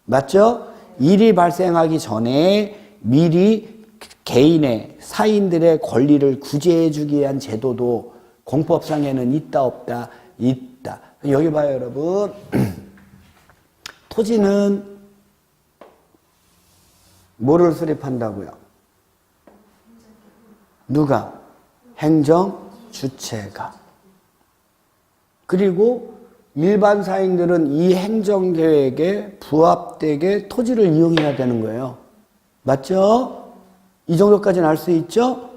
맞죠? 일이 발생하기 전에 미리 개인의, 사인들의 권리를 구제해주기 위한 제도도 공법상에는 있다 없다? 있다. 여기 봐요, 여러분. 토지는 뭐를 수립한다고요? 누가? 행정주체가. 그리고 일반 사인들은 이 행정계획에 부합되게 토지를 이용해야 되는 거예요. 맞죠? 이 정도까지는 알 수 있죠?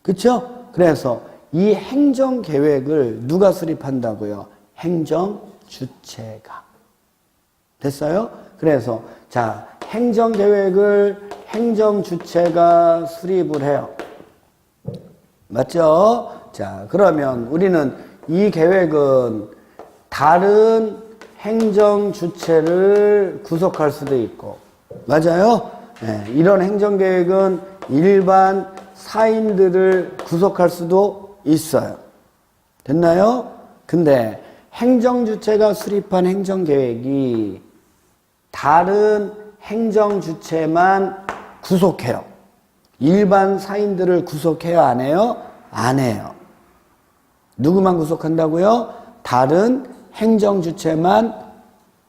그렇죠? 그래서 이 행정계획을 누가 수립한다고요? 행정주체가. 됐어요? 그래서 자, 행정계획을 행정주체가 수립을 해요. 맞죠? 자, 그러면 우리는 이 계획은 다른 행정주체를 구속할 수도 있고, 맞아요? 네, 이런 행정계획은 일반 사인들을 구속할 수도 있어요. 됐나요? 근데 행정주체가 수립한 행정계획이 다른 행정주체만 구속해요. 일반 사인들을 구속해요? 안 해요? 안 해요. 누구만 구속한다고요? 다른 행정주체만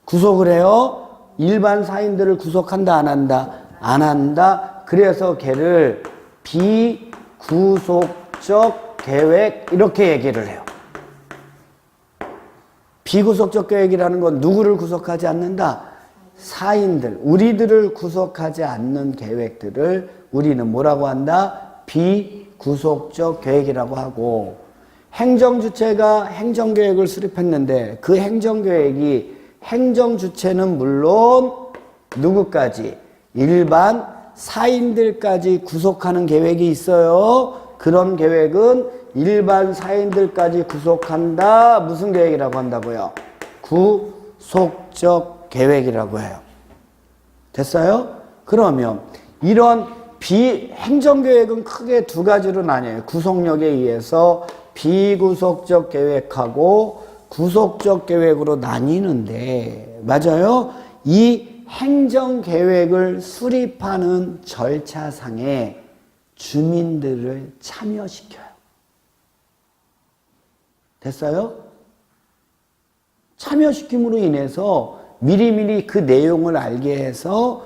구속을 해요. 일반 사인들을 구속한다, 안 한다? 안 한다. 그래서 걔를 비구속적 계획 이렇게 얘기를 해요. 비구속적 계획이라는 건 누구를 구속하지 않는다? 사인들, 우리들을 구속하지 않는 계획들을 우리는 뭐라고 한다? 비구속적 계획이라고 하고, 행정주체가 행정계획을 수립했는데 그 행정계획이 행정주체는 물론 누구까지? 일반 사인들까지 구속하는 계획이 있어요. 그런 계획은 일반 사인들까지 구속한다. 무슨 계획이라고 한다고요? 구속적 계획이라고 해요. 됐어요? 그러면 이런 비행정계획은 크게 두 가지로 나뉘어요. 구속력에 의해서 비구속적 계획하고 구속적 계획으로 나뉘는데, 맞아요? 이 행정계획을 수립하는 절차상에 주민들을 참여시켜요. 됐어요? 참여시킴으로 인해서 미리미리 그 내용을 알게 해서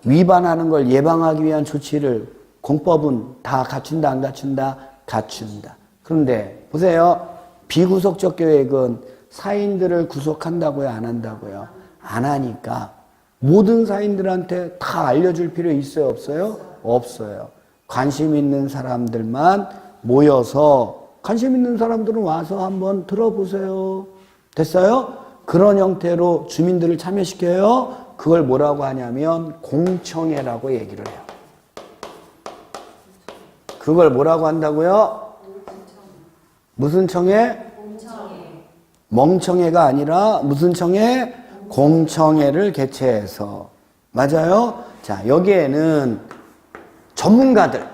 위반하는 걸 예방하기 위한 조치를 공법은 다 갖춘다, 안 갖춘다? 갖춘다. 그런데 보세요. 비구속적 계획은 사인들을 구속한다고요, 안 한다고요? 안 하니까 모든 사인들한테 다 알려줄 필요 있어요, 없어요? 없어요. 관심 있는 사람들만 모여서 관심 있는 사람들은 와서 한번 들어보세요. 됐어요? 그런 형태로 주민들을 참여시켜요. 그걸 뭐라고 하냐면 공청회라고 얘기를 해요. 그걸 뭐라고 한다고요? 무슨 청회? 공청회. 멍청회가 아니라 무슨 청회? 공청회를 개최해서. 맞아요? 자, 여기에는 전문가들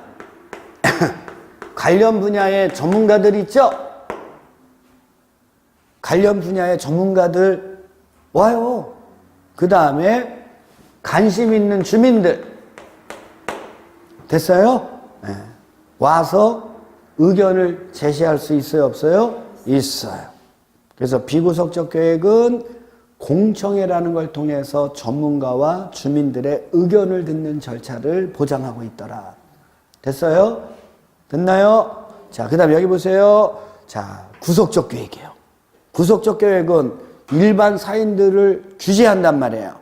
관련 분야의 전문가들 있죠? 관련 분야의 전문가들 와요. 그 다음에 관심 있는 주민들 됐어요? 네. 와서 의견을 제시할 수 있어요, 없어요? 있어요. 그래서 비구속적 계획은 공청회라는 걸 통해서 전문가와 주민들의 의견을 듣는 절차를 보장하고 있더라. 됐어요? 됐나요? 자, 그 다음에 여기 보세요. 자, 구속적 계획이에요. 구속적 계획은 일반 사인들을 규제한단 말이에요.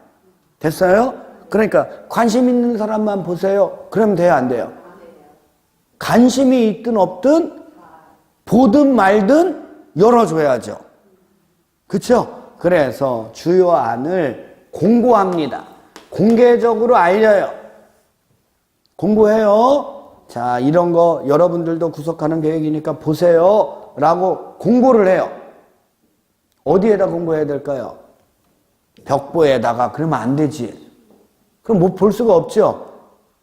됐어요? 그러니까 관심 있는 사람만 보세요. 그러면 돼요, 안 돼요? 관심이 있든 없든 보든 말든 열어줘야죠. 그렇죠? 그래서 주요안을 공고합니다. 공개적으로 알려요. 공고해요. 자, 이런 거 여러분들도 구속하는 계획이니까 보세요 라고 공고를 해요. 어디에다 공고해야 될까요? 벽보에다가. 그러면 안 되지. 그럼 뭐 볼 수가 없죠.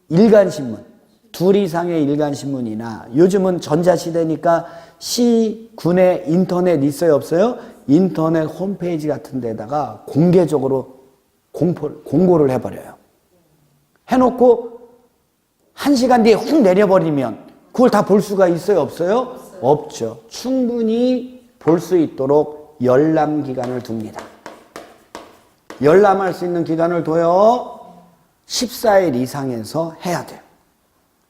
일간신문, 2 이상의 일간신문이나 요즘은 전자시대니까 시군의 인터넷 있어요, 없어요? 인터넷 홈페이지 같은 데다가 공개적으로 공고를 해버려요. 해놓고 1시간 뒤에 훅 내려버리면 그걸 다 볼 수가 있어요, 없어요? 없죠. 충분히 볼 수 있도록 열람 기간을 둡니다. 열람할 수 있는 기간을 둬요. 14일 이상에서 해야 돼요.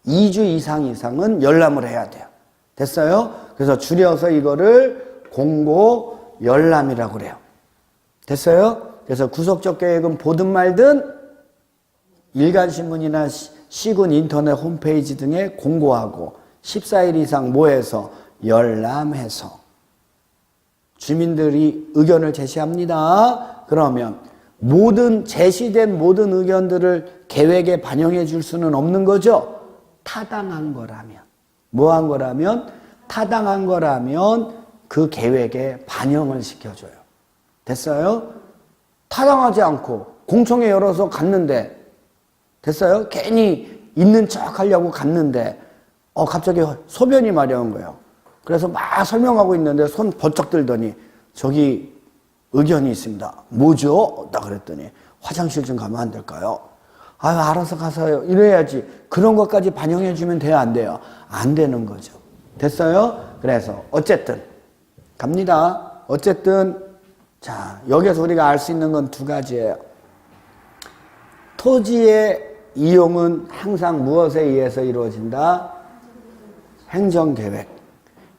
2주 이상은 열람을 해야 돼요. 됐어요? 그래서 줄여서 이거를 공고 열람이라고 그래요. 됐어요? 그래서 구속적 계획은 보든 말든 일간신문이나 시군 인터넷 홈페이지 등에 공고하고 14일 이상 모여서 열람해서 주민들이 의견을 제시합니다. 그러면 제시된 모든 의견들을 계획에 반영해 줄 수는 없는 거죠. 타당한 거라면. 뭐한 거라면? 타당한 거라면 그 계획에 반영을 시켜줘요. 됐어요? 타당하지 않고 공청회 열어서 갔는데 됐어요? 괜히 있는 척 하려고 갔는데 갑자기 소변이 마려운 거예요. 그래서 막 설명하고 있는데 손 번쩍 들더니 저기 의견이 있습니다. 뭐죠? 나 그랬더니 화장실 좀 가면 안 될까요? 아유, 알아서 가서요. 이래야지. 그런 것까지 반영해 주면 돼요, 안 돼요? 안 되는 거죠. 됐어요? 그래서 어쨌든 갑니다. 어쨌든 자, 여기서 우리가 알 수 있는 건 2가지예요. 토지의 이용은 항상 무엇에 의해서 이루어진다? 행정계획.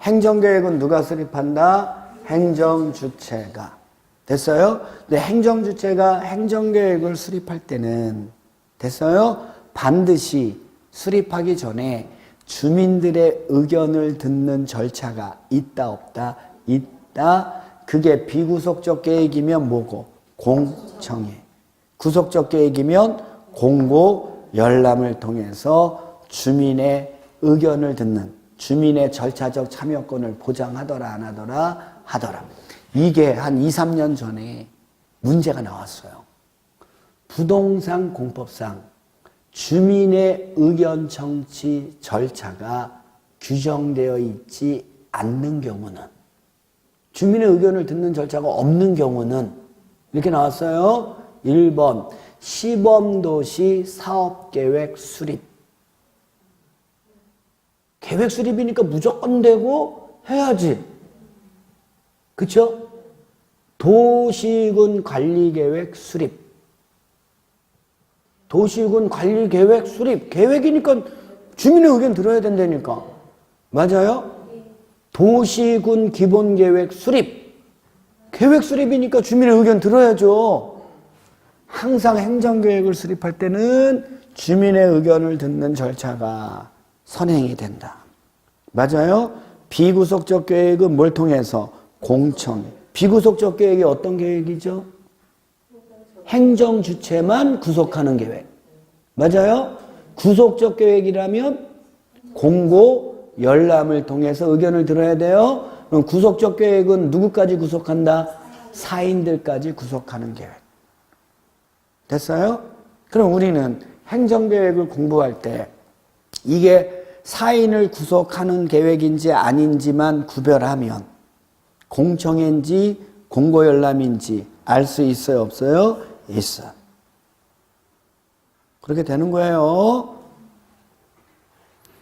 행정계획은 누가 수립한다? 행정주체가. 됐어요? 근데 행정주체가 행정계획을 수립할 때는 됐어요? 반드시 수립하기 전에 주민들의 의견을 듣는 절차가 있다, 없다? 있다. 그게 비구속적 계획이면 뭐고? 공청회. 구속적 계획이면 공고 열람을 통해서 주민의 의견을 듣는, 주민의 절차적 참여권을 보장하더라, 안 하더라? 하더라. 이게 한 2, 3년 전에 문제가 나왔어요. 부동산 공법상 주민의 의견 청취 절차가 규정되어 있지 않는 경우는, 주민의 의견을 듣는 절차가 없는 경우는 이렇게 나왔어요. 1번 시범도시 사업계획 수립. 계획 수립이니까 무조건 되고 해야지. 그쵸? 도시군 관리계획 수립. 도시군 관리계획 수립. 계획이니까 주민의 의견 들어야 된다니까. 맞아요? 도시군 기본계획 수립. 계획 수립이니까 주민의 의견 들어야죠. 항상 행정계획을 수립할 때는 주민의 의견을 듣는 절차가 선행이 된다. 맞아요? 비구속적 계획은 뭘 통해서? 공청. 비구속적 계획이 어떤 계획이죠? 행정 주체만 구속하는 계획. 맞아요? 구속적 계획이라면 공고, 열람을 통해서 의견을 들어야 돼요. 그럼 구속적 계획은 누구까지 구속한다? 사인들까지 구속하는 계획. 됐어요? 그럼 우리는 행정계획을 공부할 때 이게 사인을 구속하는 계획인지 아닌지만 구별하면 공청인지 공고열람인지 알 수 있어요? 없어요? 있어. 그렇게 되는 거예요.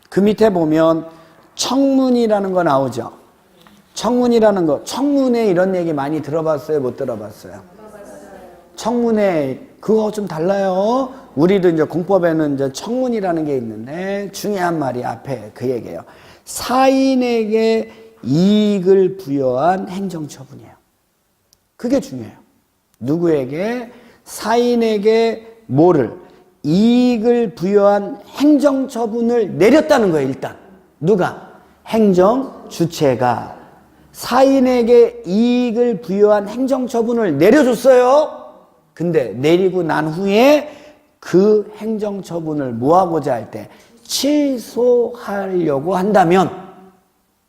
그 밑에 보면 청문이라는 거 나오죠. 청문이라는 거. 청문회 이런 얘기 많이 들어봤어요? 못 들어봤어요? 청문회 그거 좀 달라요. 우리도 이제 공법에는 이제 청문이라는 게 있는데 중요한 말이 앞에 그 얘기예요. 사인에게 이익을 부여한 행정처분이에요. 그게 중요해요. 누구에게? 사인에게 뭐를? 이익을 부여한 행정처분을 내렸다는 거예요. 일단 누가? 행정주체가 사인에게 이익을 부여한 행정처분을 내려줬어요. 근데 내리고 난 후에 그 행정처분을 뭐하고자 할 때 취소하려고 한다면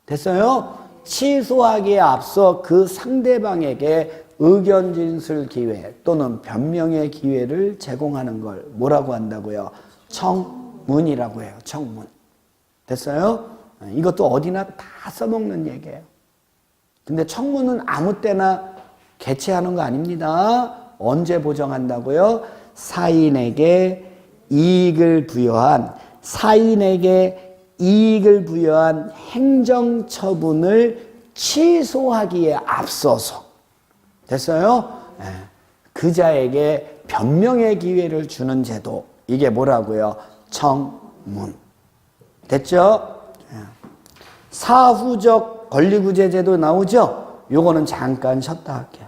됐어요? 취소하기에 앞서 그 상대방에게 의견 진술 기회 또는 변명의 기회를 제공하는 걸 뭐라고 한다고요? 청문이라고 해요. 청문. 됐어요? 이것도 어디나 다 써먹는 얘기예요. 근데 청문은 아무 때나 개최하는 거 아닙니다. 언제 보정한다고요? 사인에게 이익을 부여한 행정처분을 취소하기에 앞서서 됐어요? 그자에게 변명의 기회를 주는 제도. 이게 뭐라고요? 청문. 됐죠? 사후적 권리구제 제도 나오죠? 요거는 잠깐 쉬었다 할게요.